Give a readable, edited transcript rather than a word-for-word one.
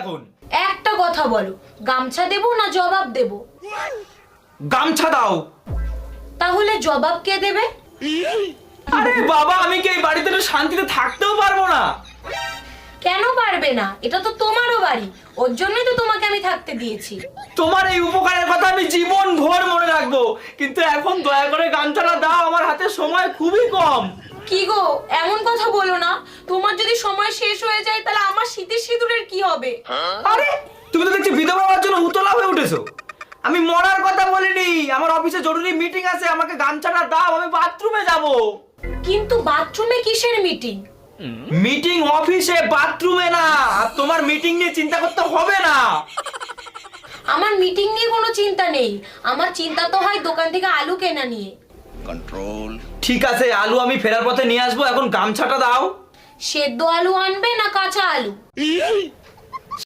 এখন? একটা কথা বলো, গামছা দেবো না জবাব দেবো? গামছা দাও। তাহলে জবাব কে দেবে? আরে বাবা, আমি কি এই বাড়িতে শান্তিতে থাকতেও পারবো না? কেন পারবে না? এটা তো তোমারও বাড়ি, ওর জন্যই তো তোমাকে আমি থাকতে দিয়েছি। তোমার এই উপকারের কথা আমি জীবন ভর মনে রাখবো, কিন্তু এখন দয়া করে গামছাটা দাও, আমার হাতে সময় খুবই কম। কি গো, এমন কথা বলো না। তোমার যদি সময় শেষ হয়ে যায় তাহলে আমার শীতের সিঁদুরের কি হবে? আরে তুমি তো দেখছি বিধবা হওয়ার জন্য উতলা হয়ে উঠেছো। আমি মরার কথা বলিনি, আমার অফিসে জরুরি মিটিং আছে, আমাকে গামছাটা দাও, আমি বাথরুমে যাব। কিন্তু বাথরুমে কিসের মিটিং? মিটিং অফিসে, বাথরুমে না। আর তোমার মিটিং নিয়ে চিন্তা করতে হবে না। আমার মিটিং নিয়ে কোনো চিন্তা নেই, আমার চিন্তা তো হয় দোকান থেকে আলু কেনা নিয়ে। कंट्रोल। ঠিক আছে, আলু আমি ফেরার পথে নিয়ে আসবো, এখন গামছাটা দাও। সেদ্ধ আলু আনবে না কাঁচা আলু?